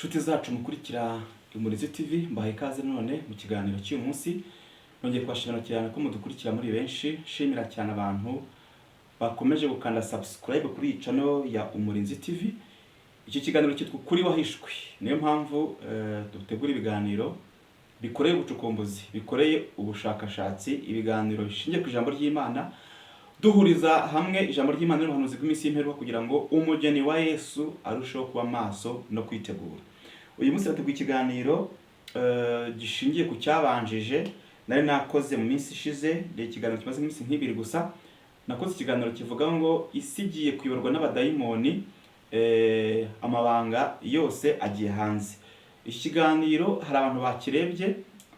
Nshuti zacu mukurikira Umurizi TV, mbahaye ikaze none mu kiganiro cy'uyu munsi. Nongeye kubashimira cyane ko mudukurikira muri benshi. Shimira cyane abantu bakomeje gukanda subscribe kuri iyi channel ya Umurizi TV. Iki kiganiro cyitwa Kuri Wahishwe. Niyo mpamvu dutegura ibiganiro bikoreye ubucukumbuzi, bikoreye ubushakashatsi, ibiganiro bishingiye ku ijambo ry'Imana. Duhuriza hamwe ijambo ry'Imana n'ubuhanuzi bw'iminsi y'imperuka kugira ngo umugeni wa Yesu arusheho kuba maso no kwitegura. Uyu munsi nateguye ikiganiro gishingiye ku cyabanjije nari nakoze mu minsi ishize. Ikiganiro kimaze iminsi nk'ibiri gusa. Nakoze ikiganiro kivuga ngo isi igiye kuyoborwa n'abadayimoni, amabanga yose agiye hanze. Iki kiganiro hari abantu bakirebye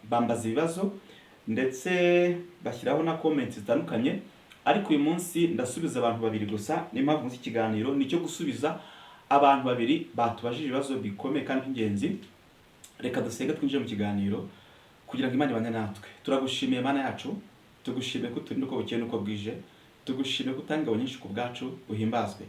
bambaza ibibazo ndetse bashyiraho na comments zitandukanye, ariko uyu munsi ndasubiza abantu babiri gusa. Ni mpamvu muri iki kiganiro nicyo gusubiza abantu babiri batubajije ibibazo bikomeye kandi by'ingenzi. Reka dusenge twinjire mu kiganiro kugira ngo Imana ibane natwe. Turagushimiye Mana yacu, tugushimiye ko turi uko bukeye nuko bwije, tugushimiye ko utanga nyinshi ku bwacu, uhimbazwe.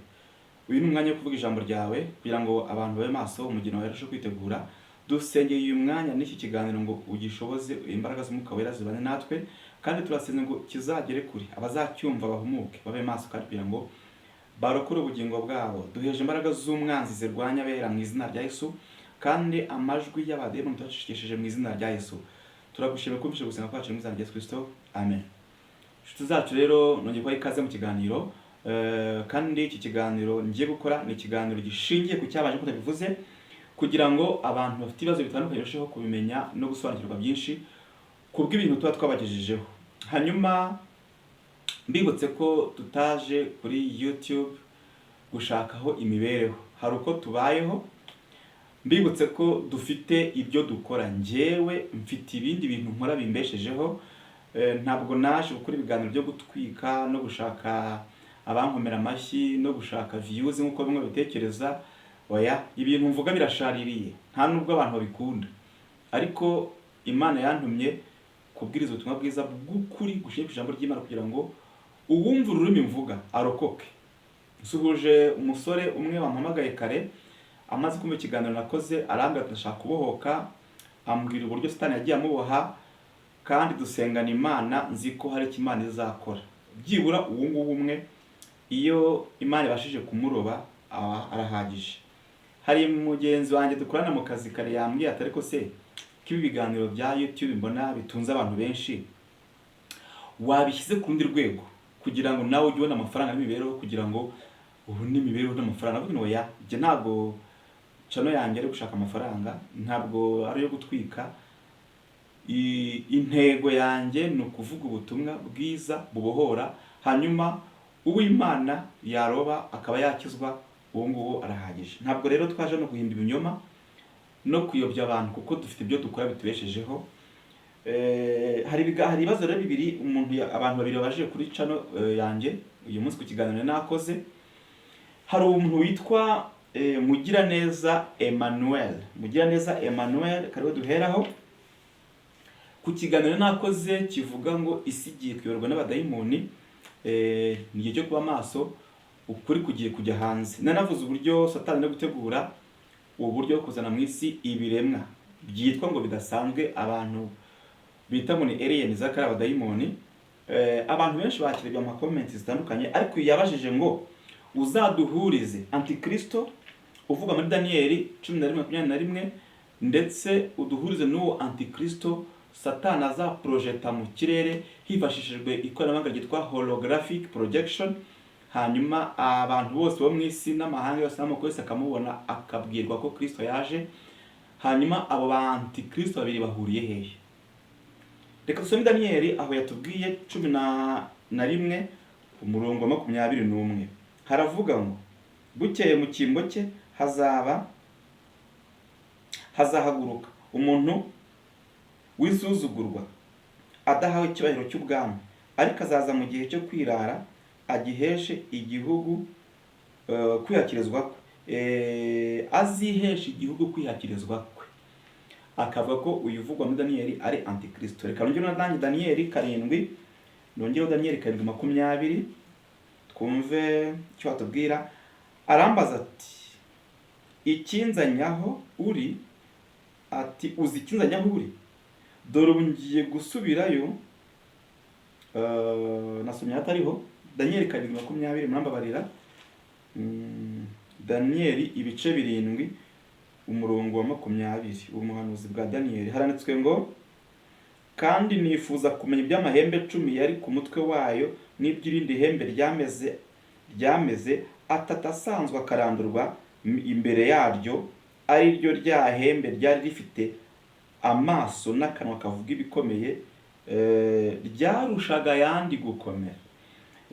Uyu ni umwanya wo kuvuga ijambo ryawe kugira ngo abantu babe maso, umugeni wawe arusheho kwitegura. Dusengeye uyu mwanya n'iki kiganiro ngo ugishoboze, imbaraga z'Umwuka Wera zibane natwe, kandi turasenze ngo kizagere kuri abazacyumva bahumuke, babe maso kandi kugira ngo barokore ubugingo bwabo. Duheje imbaraga z'umwanzi zirwanya abera mu izina rya Yesu, kandi amajwi y'abadayimoni tubacishikishije mu izina rya Yesu. Turagushimiye kumvisha gusenga kwacu mu izina rya Yesu Kristo, amen. Nshuti zacu rero, nongeye kubaha ikaze mu kiganiro, kandi iki kiganiro ngiye gukora ni ikiganiro gishingiye ku cyabaje kuko bivuze, kugira ngo abantu bafite ibibazo bitandukanye barusheho kubimenya no gusobanukirwa byinshi kubw'ibintu tuba twabagejejeho. Hanyuma mbibutse ko tutaje kuri YouTube gushakaho imibereho, hari uko tubayeho. Mbibutse ko dufite ibyo dukora. Njyewe mfite ibindi bintu nkora bimbeshejeho. Ntabwo naje gukora ibiganiro byo gutwika no gushaka abankomera amashyi no gushaka views nk'uko bimwe bitekereza. Oya, ibintu mvuga birashaririye, nta nubwo abantu babikunda, ariko Imana yantumye kubwiriza ubutumwa bwiza bw'ukuri gushingiye ku ijambo ry'Imana kugira ngo uwumva ururimi mvuga arokoke. Nsuhuje umusore umwe wampamagaye kare amaze kumva ikiganiro nakoze, arambwira ati ndashaka kubohoka, ambwira uburyo Satani yagiye amuboha, kandi dusengana Imana, nzi ko hari icyo Imana izakora. Byibura uwo nguwo umwe, iyo Imana ibashije kumuroba arahagije. Hari mugenzi wanjye dukorana mu kazi kare yambwiye ati ariko se kibi biganiro bya YouTube mbona bitunze abantu benshi, wabishyize ku rundi rwego kugira ngo nawe ujye ubona amafaranga n'imibereho, kugira ngo ubone imibereho n'amafaranga. Avuga ngo oya, njye ntabwo channel yanjye ari gushaka amafaranga, ntabwo ari yo gutwika. Intego yanjye ni ukuvuga ubutumwa bwiza bubohora, hanyuma uw'Imana yaroba akaba yakizwa, uwo nguwo arahagije. Ntabwo rero twaje no guhimba ibinyoma no kuyobya abantu, kuko dufite ibyo dukora bitubeshejeho. Hari ibibazo rero bibiri abantu babiri baje kuri channel yanjye uyu munsi ku kiganiro nakoze. Hari umuntu witwa Mugiraneza Emmanuel, kariho duheraho ku kiganiro nakoze kivuga ngo isi igiye kuyoborwa n'abadayimoni. Ni igihe cyo kuba maso, ukuri kugiye kujya hanze. Nanavuze uburyo Satani no gutegura ubu buryo kuzana mu isi ibiremwa byitwa ngo bidasanzwe, abantu bita ngo ni aliens, akari abadayimoni. Abantu benshi bakirebye mu comments zitandukanye, ariko yabajije ngo uzaduhurize Antikristo uvuga muri Daniel 11:21, ndetse uduhurize n'uwo Antikristo Satani azaprojecta mu kirere hifashishijwe ikoranabuhanga ryitwa holographic projection. Hanyuma abantu bose bo mu isi n'amahanga yose n'amoko yose akamubona, akabwirwa ko Kristo yaje. Hanyuma abo ba Antikristo babiri bahuriye hehe? Reka dusome Daniel aho yatubwiye 11 umurongo wa 21. Haravuga ngo bukeye mu cyimbo cye hazahaguruka umuntu w'isuzugurwa adahawe icyubahiro cy'ubwami, ariko azaza mu gihe cyo kwirara agiheshe igihugu kwihakirizwa kwe. Aziheshe igihugu kwihakirizwa kwe. Akavuga ko uyu uvugwa muri Daniel ari Antikristo. Reka nongere na Daniel 7, nongereho Daniel 7:20 twumve icyo atubwira. Arambaza ati ikinzanyaho uri, ati uzi ikinzanyaho uri, dore ubu ngiye gusubirayo. Nasomye hatariho Daniyeli 7:20, murambabarira. Daniyeli ibice 7 umurongo wa 20, umuhanuzi bwa Daniyeli, haranditswe ngo kandi nifuza kumenya iby'amahembe 10 yari ku mutwe wayo n'iby'irindi hembe ryameze atatu asanzwe akarandurwa imbere yaryo, ari ryo rya hembe ryari rifite amaso n'akanwa kavuga ibikomeye, ryarushaga ayandi gukomera.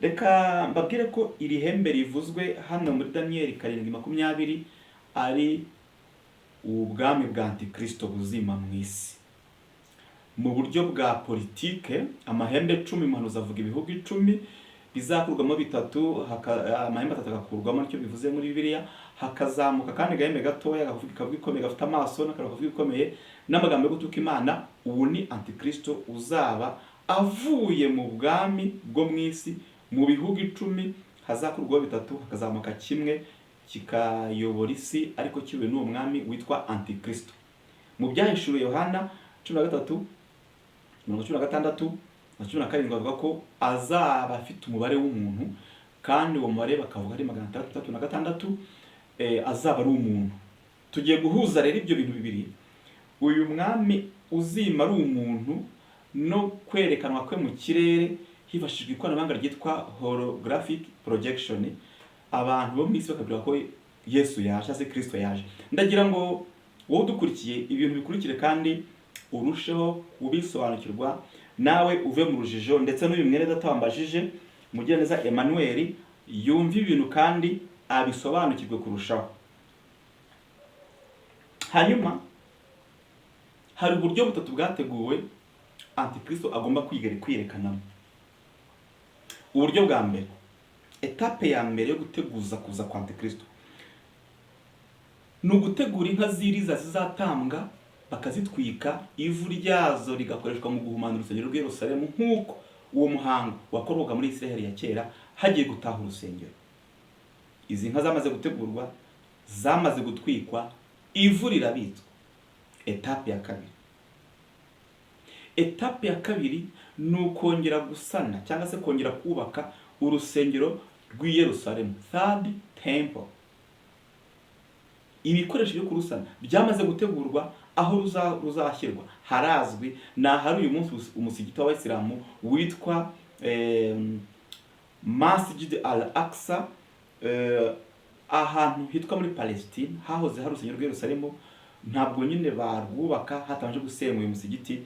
Reka mbabwire ko iri hembe rivuzwe hano muri Daniyeli 7:20 ari ubwami bwa Antikristo buzima mu isi. Mu buryo bwa politike, amahembe 10, umuhanuzi avuga ibihugu 10 bizakurwamo 3, amahembe 3 agakurwamo, nicyo bivuze muri Bibiliya. Hakazamuka kandi gahembe gatoya kavuga ikomeye, gafite amaso n'akanwa kavuga ikomeye n'amagambo yo gutuka Imana. Ubu ni Antikristo uzaba avuye mu bwami bwo mu isi, mu bihugu 10 hazakurwaho 3, hakazamuka kimwe kikayobora isi, ariko kiwe n'uwo mwami witwa Antikristo. Mu byahishuriwe Yohana 13:16 na 17 bavuga ko azaba afite umubare w'umuntu, kandi uwo mubare bakavuga ari 636, azaba ari umuntu. Tugiye guhuza rero ibyo bintu bibiri, uyu mwami uzima ari umuntu no kwerekanwa kwe mu kirere hifashishijwe ikoranabuhanga ryitwa holographic projection. Abantu bo mu isi bakabwira ko Yesu yaje, ase Kristo yaje. Ndagira ngo wowe udukurikiye ibintu bikurikire kandi urusheho kubisobanukirwa, nawe uve mu rujijo, ndetse n'uyu mwene data wambajije Mugiraneza Emmanuel yumva ibintu kandi abisobanukirwe kurushaho. Hanyuma hari uburyo butatu bwateguwe Antikristo agomba kwiyerekanamo. Uburyo bwa mbere, etape ya mbere yo guteguza kuza kwa Antikristo, ni ugutegura inka ziriza zizatambwa, bakazitwika, ivu ryazo rigakoreshwa mu guhumana urusengero rw'i Yerusalemu, nk'uko uwo muhango wakorwaga muri Israel ya kera hagiye gutaha urusengero. Izi nka zamaze gutegurwa, zamaze gutwikwa, ivu rirabitswe. Etape ya kabiri, etape ya kabiri ni ukongera gusana cyangwa se kongera kubaka urusengero rw'i Yerusalemu, third temple. Ibikoresho byo kurusana byamaze gutegurwa, aho ruzashyirwa harazwi, na hari uyu munsi umusigiti w'Abayisilamu witwa Masjid al-Aqsa, ahantu hitwa muri Palestine, hahoze hari urusengero rw'i Yerusalemu. Ntabwo nyine barwubaka hatabanje gusenywa uyu musigiti,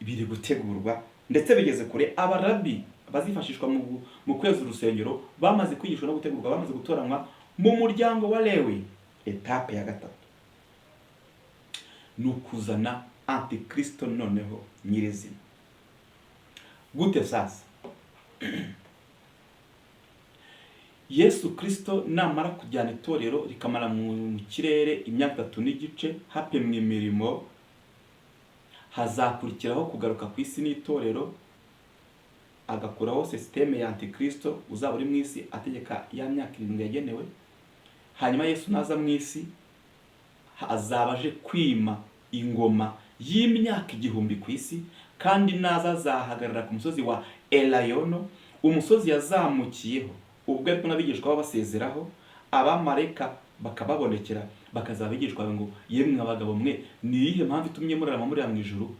biri gutegurwa ndetse bigeze kure. Abarabi bazifashishwa mu kweza urusengero bamaze kwigishwa no gutegurwa, bamaze gutoranywa mu muryango wa Lewi. Etape ya gatatu ni ukuzana Antikristo noneho nyirizina. Gute sasa? Yesu Kristo namara kujyana itorero rikamara mu kirere imyaka 3 n'igice hapemwe imirimo, hazakurikiraho kugaruka ku isi n'itorero, agakuraho systeme ya Antikristo uzaba uri mu isi ategeka ya myaka 7 yagenewe. Hanyuma Yesu naza mu isi azabaje kwima ingoma y'imyaka 1000 ku isi, kandi naza azahagarara ku musozi wa Elayono, umusozi yazamukiyeho ubwo ariko nabigishwa babasezeraho. Abamareka bakababonekera, bakazabigishwa ngo yemwe abagabo mwe, ni iyihe mpamvu itumye murarama muri mu ijuru?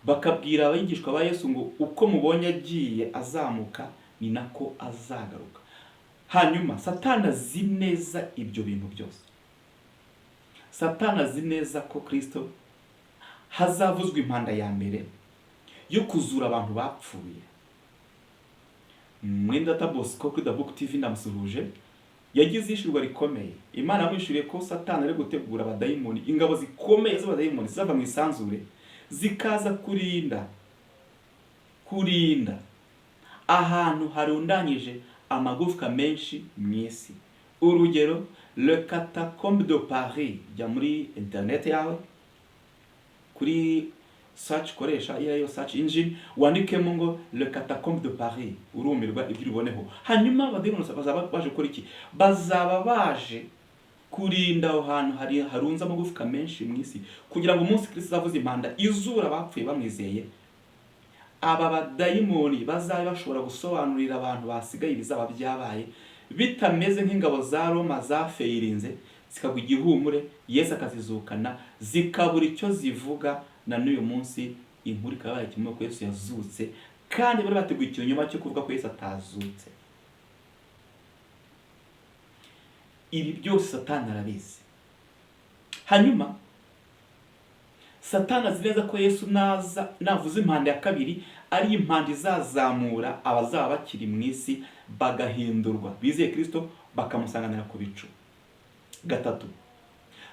Bakabwira abigishwa ba Yesu ngo uko mubonye agiye azamuka ni nako azagaruka. Hanyuma Satani azi neza ibyo bintu byose. Satani azi neza ko Kristo hazavuzwa impanda ya mbere yo kuzura abantu bapfuye. Mwenda Bosco kuri The Book TV ndamusuhuje, yagize ishurwa rikomeye. Imana yamwishuriye ko Satani ari gutegura abadayimoni, ingabo zikomeye z'abadayimoni zava mu isanzure, zikaza kurinda ahantu harundanyije amagufwa menshi mu isi. Urugero, Le Catacombe de Paris, jya muri internet yawe, kuri search koresha iyo search engine, wandikemo ngo Le Catacombe de Paris, urumirwa ibyo uboneho. Hanyuma abadayimoni bazaba baje gukora iki? Bazaba baje kurinda aho hantu harunze amagufwa menshi mu isi, kugira ngo umunsi Kristo azavuza impanda izura abapfuye bamwizeye, aba badayimoni bazabe bashobora gusobanurira abantu basigaye ibizaba byabaye, bitameze nk'ingabo za Roma zafeyirinze zikagwa igihumure, Yesu akazizukana zikabura icyo zivuga. Na n'uyu munsi inkuru ikaba yabaye ko Yesu yazutse, kandi bari bateguye ikinyoma cyo kuvuga ko Yesu atazutse. Ibi byose Satani arabizi. Hanyuma Satani azi neza ko Yesu navuze impanda ya kabiri ari impanda izazamura abazaba bakiri mu isi bagahindurwa, bizeye Kristo bakamusanganira ku bicu. Gatatu,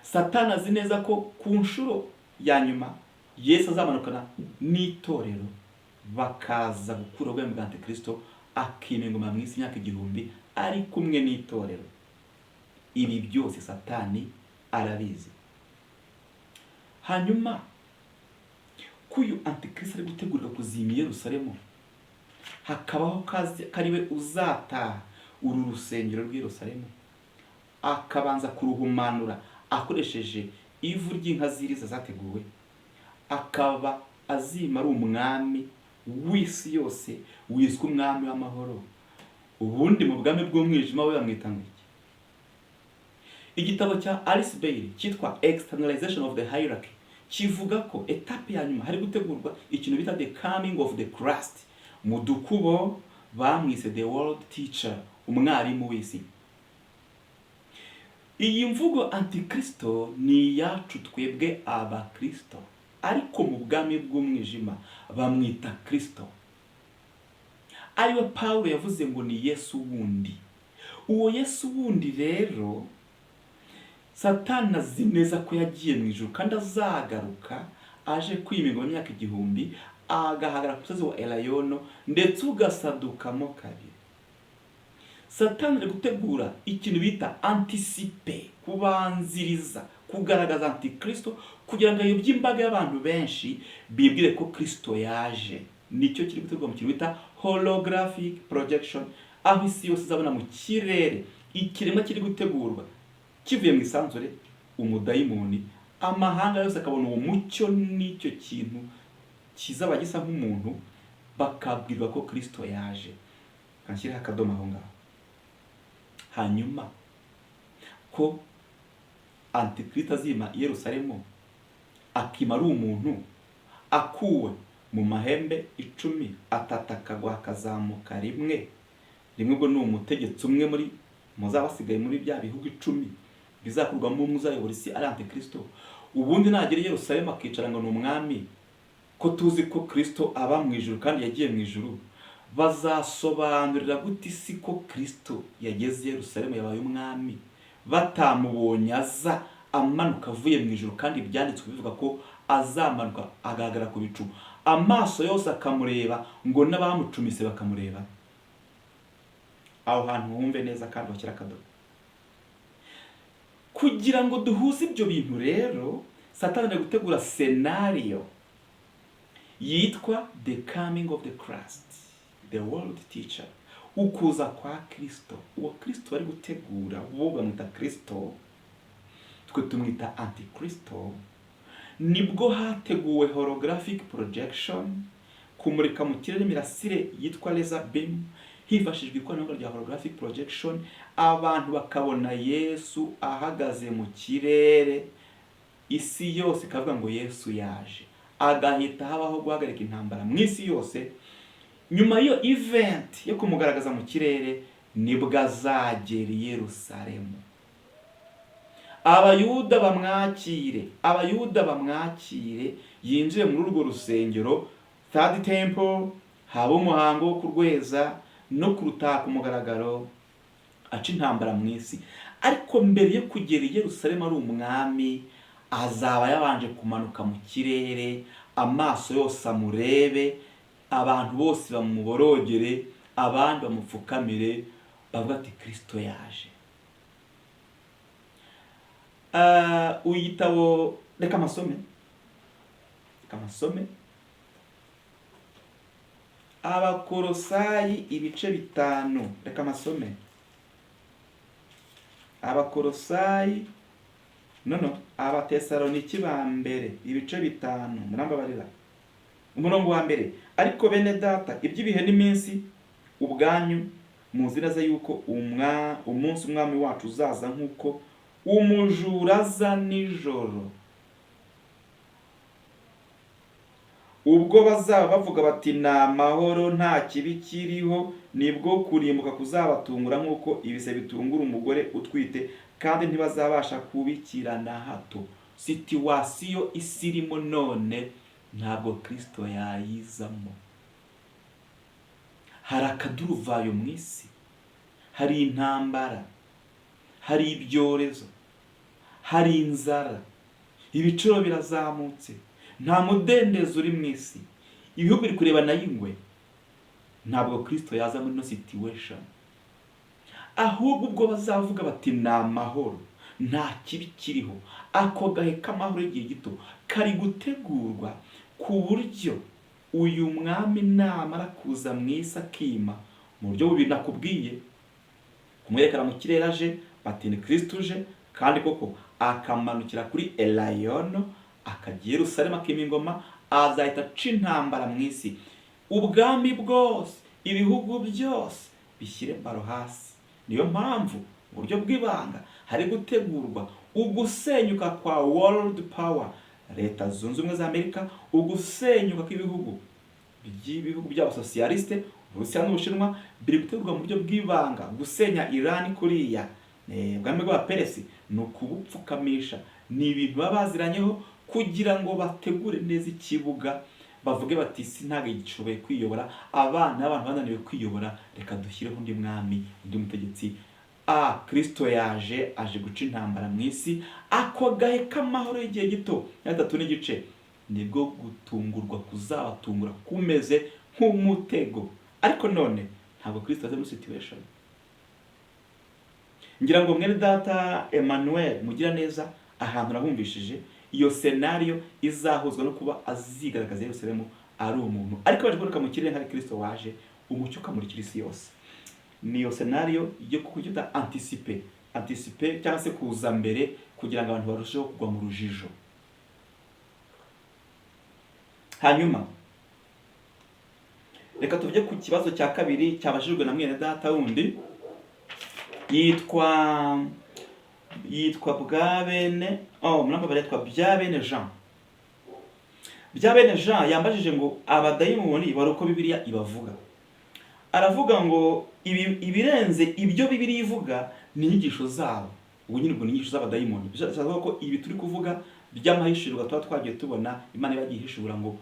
Satani azi neza ko ku nshuro ya nyuma Yesu azamanukana n'itorero bakaza gukura ubwami bwa Antikristo, akima ingoma mu isi imyaka 1000 ari kumwe n'itorero. Ibi byose Satani arabizi. Hanyuma kuyu Antikristo ari gutegurira kuzima Yerusalemu, hakabaho kariwe uzataha uru rusengero rw'i Yerusalemu, akabanza kuruhumanura akoresheje ivu ry'inka ziriza zateguwe, akaba azima ari umwami w'isi yose wiswe umwami w'amahoro. Ubundi mu bwami bw'umwijima we bamwita ngo iki? Igitabo cya Alice Bailey cyitwa Externalization of the Hierarchy kivuga ko etape ya nyuma hari gutegurwa ikintu bita the coming of the Christ. Mu dukubo bamwise the world teacher, umwarimu w'isi. Iyi mvugo Antikristo ni yacu twebwe abakristo, ariko mu bwami bw'umwijima bamwita Kristo. Ariwe Paulo yavuze ngo ni Yesu wundi. Uwo Yesu wundi rero Satani azi neza ko yagiye mu ijuru kandi azagaruka aje kwimingwa imyaka 1000, agahagarara ku musozi wa Elayono ndetse ugasadukamo kabiri. Satani ari gutegura ikintu bita anticipe, kubanziriza, kugaragaza Antikristo kugira ngo ayobye imbaga y'abantu benshi bibwire ko Kristo yaje. Nicyo kiri gutegurwa mu kintu bita holographic projection, aho isi yose izabona mu kirere ikirema kiri gutegurwa kivuye mu isanzure, umudayimoni, amahanga yose akabona uwo mucyo n'icyo kintu kizaba gisa nk'umuntu, bakabwirwa ko Kristo yaje. Kanshyira akadomo aho ngaho. Hanyuma ko Antikristo azima Yerusalemu, akima ari umuntu akuwe mu mahembe 10, atatakagwa akazamuka rimwe ubwo ni umutegetsi umwe muri muzabasigaye muri bya bihugu 10 bizakurwamo muzayobora isi ari Antikristo. Ubundi nagera Yerusalemu akicara ngo ni umwami, ko tuzi ko Kristo aba mu ijuru kandi yagiye mu ijuru, bazasobanurira gute isi ko Kristo yageze Yerusalemu yabaye umwami batamubonye aza amanuka avuye mu ijuru, kandi byanditswe bivuga ko azamanuka agahagara ku bicu, amaso yose akamureba, ngo n'abamucumise bakamureba. Aho hantu humve neza kandi bakira akadomo. Kugira ngo duhuze ibyo bintu rero, Satani ari gutegura scenario yitwa the coming of the Christ, the world teacher, ukuza kwa Kristo. Uwo Kristo bari gutegura bo bamwita Kristo, twe tumwita Antikristo. Nibwo hateguwe holographic projection, kumurika mu kirere mirasire yitwa laser beam, hifashishwa ikoranabuhanga rya holographic projection, abantu bakabona Yesu ahagaze mu kirere, isi yose ikavuga ngo Yesu yaje, agahita habaho guhagarika intambara mu isi yose. Nyuma iyo event yo kumugaragaza mu kirere, nibwo azagera i Yerusalemu, abayuda bamwakire, yinjiye muri urwo rusengero, third temple, haba umuhango wo kurweza no kurutaha ku mugaragaro, aca intambara mu isi. Ariko mbere yo kugera i Yerusalemu ari umwami, azaba yabanje kumanuka mu kirere, amaso yose amurebe, abantu bose bamuborogere, abandi bamupfukamire, bavuga ati Kristo yaje. Uyitabo reka masome Abakolosayi ibice 5, reka masome Abakolosayi Abatesaloniki ba mbere ibice 5 murambabarira umurongo wa mbere. Ariko bene data, iby'ibihe n'iminsi ubwanyu muzi neza yuko umunsi umwami wacu uzaza nk'uko umujura aza nijoro, ubwo bazaba bavuga bati ni amahoro nta kibi kiriho, nibwo kurimbuka kuzabatungura nk'uko ibise bitungura umugore utwite, kandi ntibazabasha kubikirana hato. Situwasiyo isi irimo none ntabwo Kristo yayizamo. Hari akaduruvayo mu isi, hari intambara, hari ibyorezo, hari inzara, ibiciro birazamutse, nta mudendezo uri mu isi, ibihugu biri kurebana y'ingwe. Ntabwo Kristo yaza muri no situation, ahubwo ubwo bazavuga bati ni amahoro nta kibi kiriho, ako gahe k'amahoro y'igihe gito kari gutegurwa ku buryo uyu mwami namara kuza mu isi akima mu buryo bubiri nakubwiye, kumwerekana mu kirere aje bati ni Kristo uje, kandi koko akamanukira kuri Elayono akagiye Yerusalemu akima ingoma, azahita aca intambara mu isi, ubwami bwose ibihugu byose bishyire baro hasi. Niyo mpamvu mu buryo bw'ibanga hari gutegurwa ugusenyuka kwa world power, Leta Zunze Ubumwe za Amerika, ugusenyuka kw'ibihugu by'abasosiyaliste, Uburusiya n'Ubushinwa, biri gutegurwa mu buryo bw'ibanga. Gusenya Iran kuriya ubwami bw'Abaperesi ni ukubupfukamisha, ni ibintu baba baziranyeho kugira ngo bategure neza ikibuga, bavuge bati si ntabwo gishoboye kwiyobora, abana b'abantu bananiwe kwiyobora, reka dushyireho undi mwami, undi mutegetsi. Kristo aje guca intambara mu isi, ako gahe k'amahoro y'igihe gito ya 3 n'igice nibwo gutungurwa kuzabatungura kumeze nk'umutego. Ariko none ntabwo Kristo aje muri situation. Ngira ngo mwene data Emmanuel mugira neza ahantu nahumvishije iyo scenario izahuzwa no kuba azigaragaza Yerusalemu ari umuntu, ariko baje kuboneka mu kirere nka Kristo waje umucyo ukamurikira isi yose. Niyo scenario yo kukujuta anticiper cyangwa se kuza mbere kugira ngo abantu barusheho kugwa mu rujijo. Hanyuma reka tujye ku kibazo cya kabiri cyabashijwe na mwene data wundi yitwa Byabene Jean. Byabene Jean yambajije ngo abadayimoni bari uko Bibiliya ibavuga. Aravuga ngo ibirenze ibyo Bibiliya ivuga ni inyigisho zabo. Ubu nyine ubwo ni inyigisho z'abadayimoni. Bishatse ko ibi turi kuvuga by'amahishurwa tuba twagiye tubona Imana yagiye ihishura ngo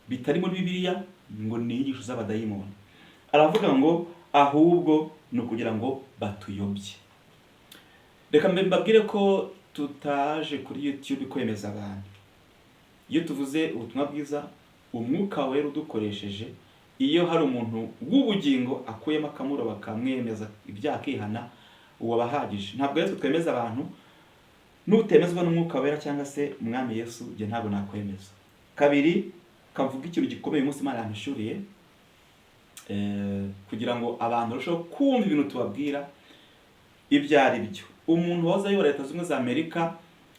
bitari muri Bibiliya, ngo ni inyigisho z'abadayimoni. Aravuga ngo ahubwo no kugira ngo batuyobye. Reka mbabwire ko tutaje kuri YouTube kwemeza abantu. Iyo tuvuze ubutumwa bwiza, umwuka wera udukoresheje, iyo hari umuntu w'ubugingo akuyemo akamuro bakamwemeza ibyaha akihana, uwo bahagije. Ntabwo rero twemeza abantu nutemezwa n'umwuka wera cyangwa se umwami Yesu, je ntabwo nakwemeza. Kabiri, kavuga ikintu gikomeye umunsi Imana yampishuriye, kugira ngo abantu barusheho kumva ibintu tubabwira ibyo ari byo. Umuntu waza ayobora Leta Zunze Ubumwe za Amerika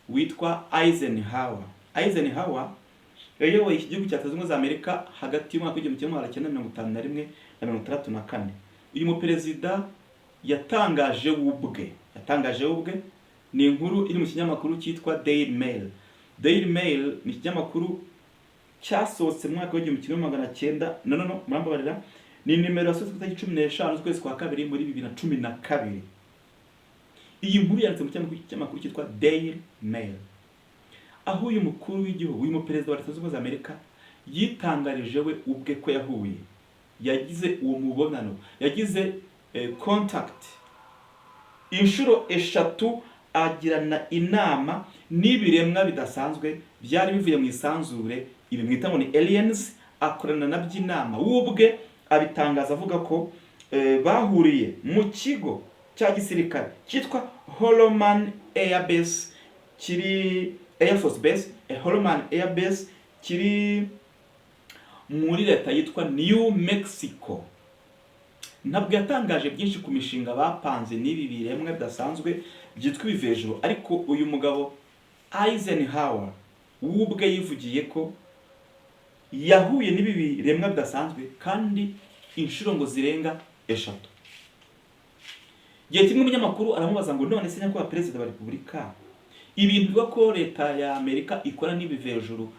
witwa Eisenhower yayoboye iki gihugu cya Leta Zunze Ubumwe za Amerika hagati y'umwaka w'1951 na 1964. Uyu muperezida yatangaje ubwe ni inkuru iri mu kinyamakuru cyitwa Daily Mail. Daily Mail ni ikinyamakuru cyasohotse mu mwaka w'1900 murambabarira, ni nimero yasohotse ku itariki 15 z'ukwezi kwa kabiri muri 2012. Iyi nkuru yanditse mu kinyamakuru cyitwa Daily Mail, aho uyu mukuru w'igihugu, uyu muperezida wa Leta Zunze Ubumwe za Amerika yitangarije we ubwe ko yahuye, yagize uwo mubonano, yagize contact inshuro 3, agirana inama n'ibiremwa bidasanzwe byari bivuye mu isanzure, ibi mwita ngo ni aliens. Akorana na by'inama ubwe abitangaza avuga ko bahuriye mu kigo cya gisirikare cyitwa Holloman Air Base, kiri Air Force Base, Holloman Air Base kiri muri leta yitwa New Mexico. ntabwo yatangaje byinshi ku mishinga bapanze n'ibi biremwa bidasanzwe byitwa ibivejuru, ariko uyu mugabo Eisenhower ubwe yivugiye ko yahuye n'ibi biremwa bidasanzwe kandi inshuro ngo zirenga 3. Igihe kimwe umunyamakuru aramubaza ngo none se nyakubahwa perezida wa repubulika, ibintu bivuga ko leta ya Amerika ikora n'ibivejuru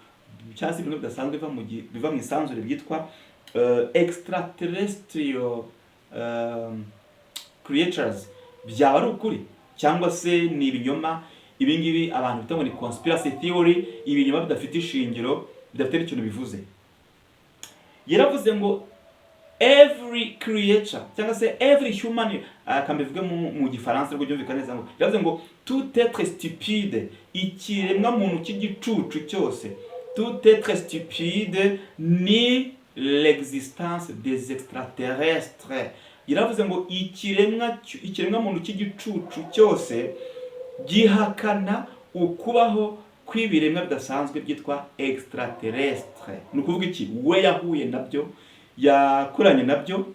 cyangwa se ibintu bidasanzwe biva mu isanzure byitwa extraterrestrial creatures, byaba ari ukuri cyangwa se ni ibinyoma? Ibi ngibi abantu bita ngo ni conspiracy theory, ibinyoma bidafite ishingiro, bidafite ikintu bivuze. Yaravuze ngo every creature cyangwa se every human, akambivuge mu gifaransa rwo byumvikana neza, ngo yaravuze ngo tout être stupide, ikiremwa muntu cy'igicucu cyose, tout être stupide ni l'existence des extraterrestres. Yaravuze ngo ikiremwa muntu cy'igicucu cyose gihakana ukubaho kw'ibiremwa bidasanzwe byitwa extraterrestre. Ni ukuvuga iki? We yahuye nabyo, yakoranye nabyo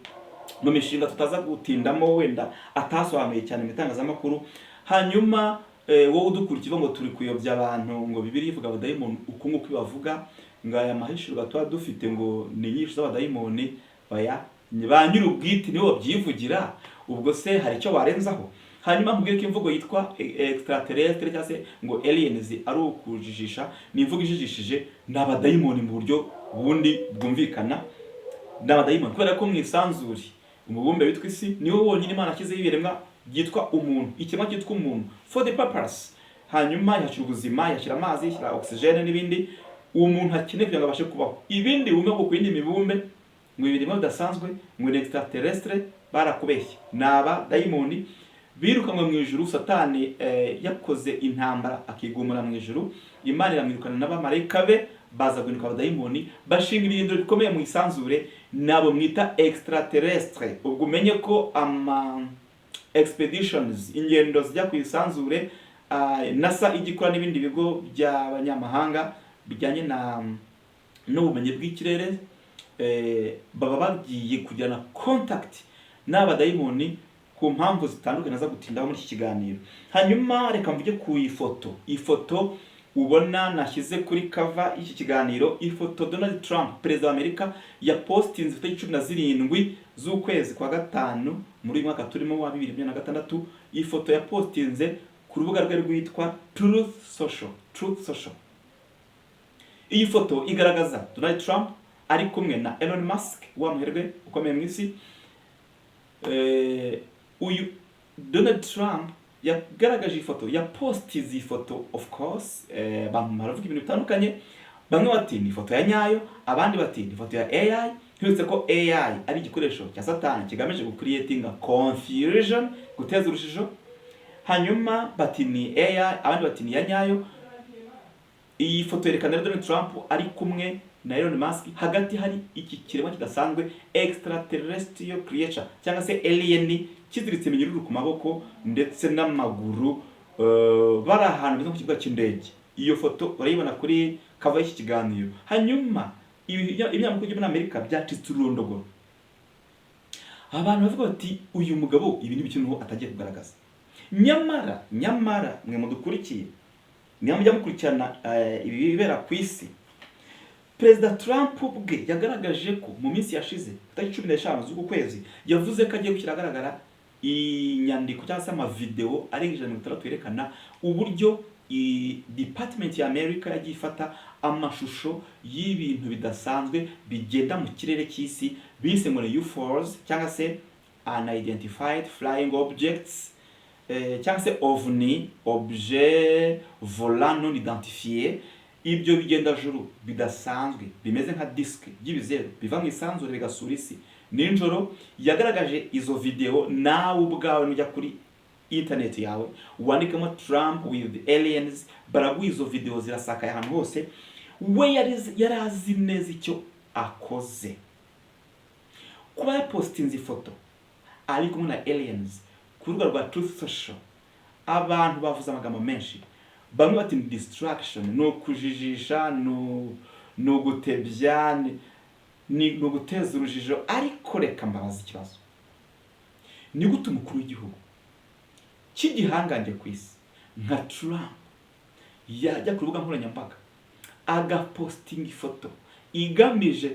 mu mishinga tutaza gutindamo, wenda atasobanuye cyane mu itangazamakuru. Hanyuma wowe udukurikiye ngo turi kuyobya abantu, ngo Bibiliya ivuga abadayimoni uko nguko bavuga, ngo aya mahishurwa tuba dufite ngo ni nyinshi z'abadayimoni, baya ba nyir'ubwite nibo babyivugira, ubwo se hari icyo warenzaho? Hanyuma nkubwire ko imvugo yitwa extraterrestre cyangwa se ngo aliens ari ukujijisha, ni imvugo ijijishije, ni abadayimoni mu buryo bundi bwumvikana. Ni abadayimoni kubera ko mu isanzure umubumbe witwa isi niwo wonyine Imana ashyizeho ibiremwa byitwa umuntu, ikiremwa cyitwa umuntu for the purpose. Hanyuma yashyira ubuzima, yashyira amazi, yashyira oxygene n'ibindi uwo muntu akeneye kugira ngo abashe kubaho. Ibindi bumwe bwo ku yindi mibumbe ngo ibiremwa bidasanzwe ngo ni extraterrestre, barakubeshye. Ni abadayimoni birukanwe mu ijuru. Satani yakoze intambara akigumura mu ijuru, Imana iramwirukana n'abamarayika be, baza guhinduka abadayimoni, bashinga ibirindiro bikomeye mu isanzure, nabo mwita extraterrestre. Ubwo umenye ko expeditions, ingendo zijya ku isanzure, NASA igikora n'ibindi bigo by'abanyamahanga bijyanye n'ubumenyi bw'ikirere, baba bagiye kugirana contact n'abadayimoni ku mpamvu zitandukanye za gutindaho muri iki kiganiro. Hanyuma reka mvuge ku ifoto. Ifoto ubona nashyize kuri cover y'iki kiganiro, ifoto Donald Trump perezida wa Amerika ya postinze ifoto 17 z'ukwezi kwa gatanu muri uyu mwaka turimo wa 2026. Ifoto ya postinze ku rubuga rwe rwitwa Truth Social. Iyi foto igaragaza Donald Trump ari kumwe na Elon Musk, wa muherwe ukomeye mu isi. Uyu Donald Trump yagaragaje ifoto, ya postize ifoto of course, baravuga ibintu bitandukanye. Bamwe bati ni ifoto ya nyayo, abandi bati ni ifoto ya AI. Hirutse ko AI ari igikoresho cya Satani kigamije gucreatinga confusion, guteza urujijo. Hanyuma bati ni AI, abandi bati ni ya nyayo. Iyi foto yerekana Donald Trump ari kumwe na Elon Musk, hagati hari iki kiremwa kidasanzwe extraterrestrial creature cyangwa se alien, kiziritse iminyururu ku maboko ndetse n'amaguru, bari ahantu bita ku kibuga cy'indege. Iyo foto urayibona kuri cover y'iki kiganiro. Hanyuma ibinyamakuru byo muri Amerika byacitse ururondogoro. Abantu bavuga bati uyu mugabo ibi ni bikintu atagiye kugaragaza. Nyamara mwe mudukurikiye, niyo mujya mukurikirana ibi bibera ku isi. Perezida Trump ubwe yagaragaje ko mu minsi yashize tariki 15 z'uku kwezi yavuze ko agiye gushyira agaragara inyandiko cyangwa se amavideo arengeje 60 yerekana uburyo department ya America yagiye ifata amashusho y'ibintu bidasanzwe bigenda mu kirere cy'isi bise ngo UFOs cyangwa se unidentified flying objects, cyangwa se OVNI, objet volant non identifié. Ibyo bigenda juru bidasanzwe bimeze nka disk y'ibizero biva mu isanzure bigasura isi. Ninjoro yagaragaje izo video, nawe ubwawe nujya kuri internet yawe wandikamo Trump with aliens, baraguha izo video zirasakaye ahantu hose. We yarazi neza icyo akoze. Kuba yapostinze ifoto ari kumwe na aliens ku rubuga rwa Truth Social, abantu bavuze amagambo menshi. Bamwe bati ni distraction, no kujijisha, no gutebya, ni guteza urujijo. Ariko reka mbabaza ikibazo, ni gute umukuru w'igihugu cy'igihangange ku isi nka Trump yajya ku rubuga nkoranyambaga agapostinga ifoto igamije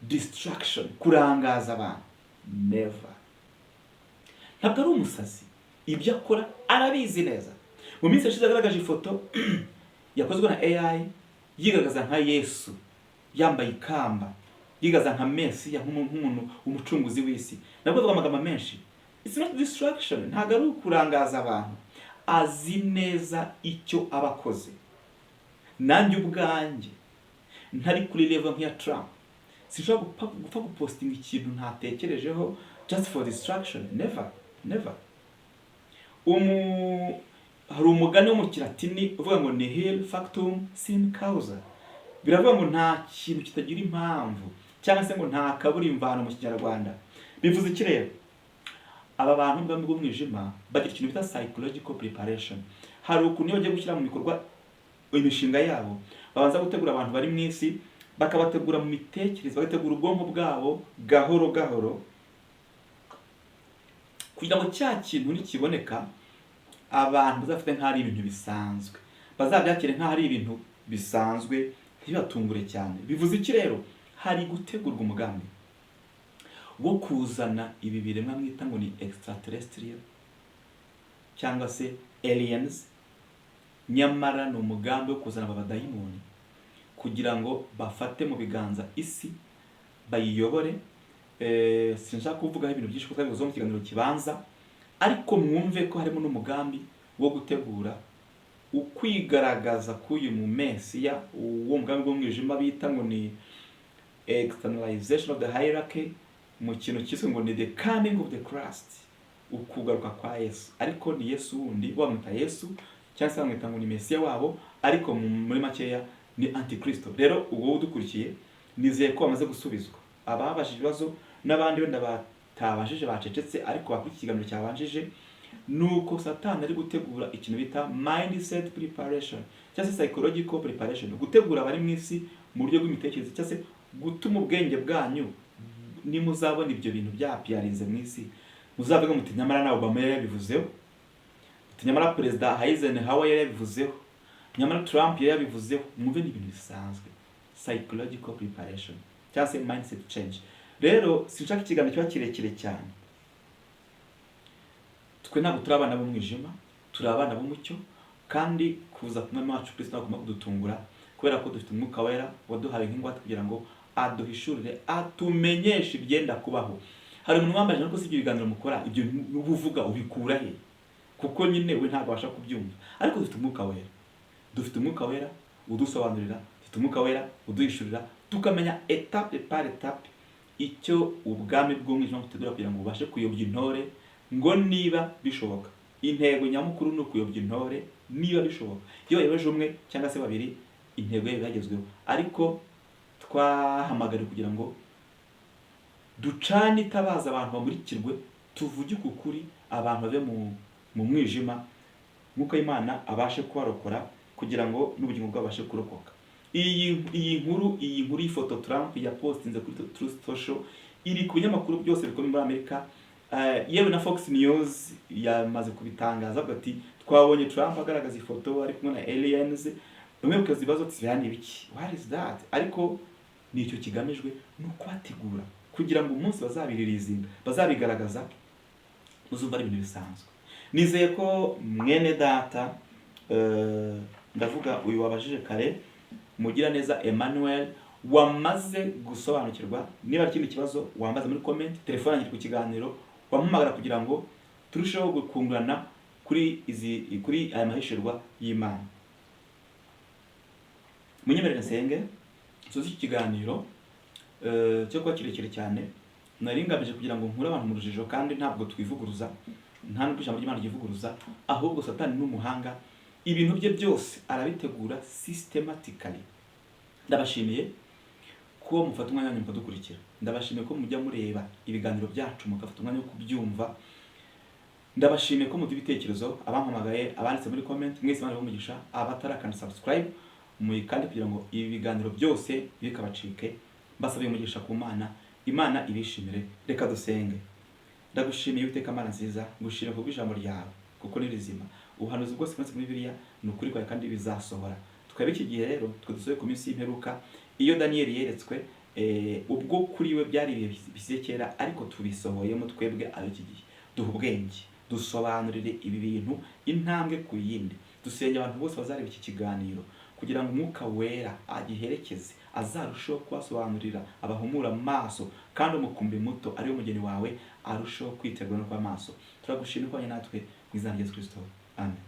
distraction, kurangaza abantu? Never. Ntabwo ari umusazi, ibyo akora arabizi neza. Mu minsi yashize agaragaje ifoto yakozwe na AI yigaragaza nka Yesu yambaye ikamba, yigaragaza nka Mesiya, nk'umuntu umucunguzi w'isi. Nabwo avuga amagambo menshi. It's not distraction, ntabwo ari ukurangaza abantu. Azi neza icyo abakoze. Nanjye ubwanjye ntari kuri level nk'iya Trump, sinshobora gupfa gupostinga ikintu ntatekerejeho just for distraction. Never. Hari umugani wo mu Kilatini uvuga ngo nihil factum sin causa. Biravuga ngo nta kintu kitagira impamvu, cyangwa se ngo nta kabura imvano mu Kinyarwanda. Bivuze iki rero? Aba bantu bw'amwe bw'umwijima bagira ikintu bita psychological preparation. Hari ukuntu iyo bagiye gushyira mu bikorwa imishinga yabo, babanza gutegura abantu bari mu isi, bakabategura mu mitekerereze, bagategura ubwonko bwabo gahoro kugira ngo cya kintu nikiboneka abantu bazafite nk'ari ibintu bisanzwe, bazabyakire nk'ari ibintu bisanzwe, ntibatungure cyane. Bivuze iki rero? Hari gutegurwa umugambi wo kuzana ibi biremwa mwita ngo ni extraterrestrial cyangwa se aliens. Nyamara ni umugambi wo kuzana abadayimoni kugira ngo bafate mu biganza isi, bayiyobore. Sinshaka kuvugaho ibintu byinshi kuko bivuze mu kiganiro kibanza, ariko mwumve ko harimo n'umugambi wo gutegura ukwigaragaza k'uyu mu Mesiya. Uwo mugambi w'umwijima bita ngo ni externalization of the hierarchy, mu kintu cyiswe ngo ni the coming of the Christ, ukugaruka kwa Yesu. Ariko ni Yesu wundi, bamwita Yesu cyangwa se bamwita ngo ni Mesiya wabo, ariko muri makeya ni Antikristo. Rero ubwo udukurikiye nizeye ko bamaze gusubizwa ababajije ibibazo, n'abandi wenda batabajije bacecetse ariko bakuri ikiganiro cyabanjije. Nuko Satani ari gutegura ikintu bita mindset preparation cyangwa se psychological preparation, gutegura abari mu isi mu buryo bw'imitekerereze, cyangwa se gutuma ubwenge bwanyu nimuzabona ibyo bintu byapiyarinze mu isi muzavuga muti nyamara na Obama yabivuzeho, nyamara Perezida Eisenhower yabivuzeho, nyamara Trump yabivuzeho. Mwumve ni ibintu bisanzwe. Psychological preparation cyangwa se mindset change. Rero sinshaka ikiganiro kiba kirekire cyane. Twe ntabwo turi abana b'umwijima, turi abana b'umucyo, kandi kuza kumwe wacu Kristo agomba kudutungura, kubera ko dufite umwuka wera waduhaye nk'ingwate kugira ngo aduhishurire, atumenyeshe ibyenda kubaho. Hari umuntu wambaje ariko si ibyo biganiro mukora, ibyo ubuvuga ubikura he? Kuko nyine we ntabwo abasha kubyumva. Ariko dufite umwuka wera udusobanurira, dufite umwuka wera uduhishurira, tukamenya etape par etape icyo ubwami bw'umwijima butegura kugira ngo ubashe kuyobya intore, ngo niba bishoboka. Intego nyamukuru ni ukuyobya intore niba bishoboka. Iyo bayobeje umwe cyangwa se babiri, intego ye yagezweho. Ariko twahamagariwe kugira ngo ducane itabaza abantu bamurikirwe, tuvuge ukuri, abantu bave mu mwijima, nk'uko Imana abashe kubarokora kugira ngo n'ubugingo bwabo babashe kurokoka. Iyi nkuru y'ifoto Trump yapostinze kuri Truth Social iri ku binyamakuru byose bikomeye muri Amerika. Yewe na Fox News yamaze kubitangaza avuga ati twabonye Trump agaragaza ifoto ari kumwe na aliens. Bamwe bakaza ibibazo ati yani biki, what is that? Ariko nicyo kigamijwe no kwategura kugira ngo umunsi bazabiririzinga, bazabigaragaza, muzumva ari ibintu bisanzwe. Nizeye ko mwene data ndavuga uyu wabajije kare mugira neza Emmanuel wamaze gusobanukirwa. Niba ikindi kibazo wambaza muri comment, telefone yanjye ku kiganiro, wampamagara kugira ngo turusheho gukungurana kuri aya mahishurwa y'Imana. Munyemerere nsenge soza iki kiganiro cyo kuba kirekire cyane. Nari ngamije kugira ngo nkure abantu mu rujijo, kandi ntabwo twivuguruza, nta n'ubwo ijambo ry'Imana ryivuguruza, ahubwo Satani n'umuhanga, ibintu bye byose arabitegura systematically. Ndabashimiye ko mufata umwanya wanyu mukadukurikira. Ndabashimiye ko mujya mureba ibiganiro byacu mukafata umwanya wo kubyumva. Ndabashimiye ko muduha ibitekerezo, abampamagaye, abanditse muri comment, mwese Imana ibahe, abatarakanda subscribe kandi kugira ngo ibi biganiro byose bikabacike. Mbasabiye umugisha ku Mana, Imana ibishimire. Reka dusenge. Ndagushimiye Uwiteka Mana nziza, ngushimira kubw'ijambo ryawe kuko ni rizima. Ubuhanuzi bwose bwanditse muri Bibiliya ni ukuri kwawe kandi bizasohora. Twebwe iki gihe rero twe dusohoye ku minsi y'imperuka, iyo Daniyeli yeretswe ubwo kuri we byari ibihe bisize kera, ariko tubisohoyemo twebwe ab'iki gihe. Duha ubwenge, dusobanurire ibi bintu intambwe ku yindi. Dusenge abantu bose bazareba iki kiganiro kugira ngo Umwuka Wera agiherekeze, azarushaho kubasobanurira, abahumura amaso, kandi umukumbi muto ari wo mugeni wawe arushaho kwitegura no kuba maso. Turagushimira ko natwe mu izina rya Yesu Kristo. Amen.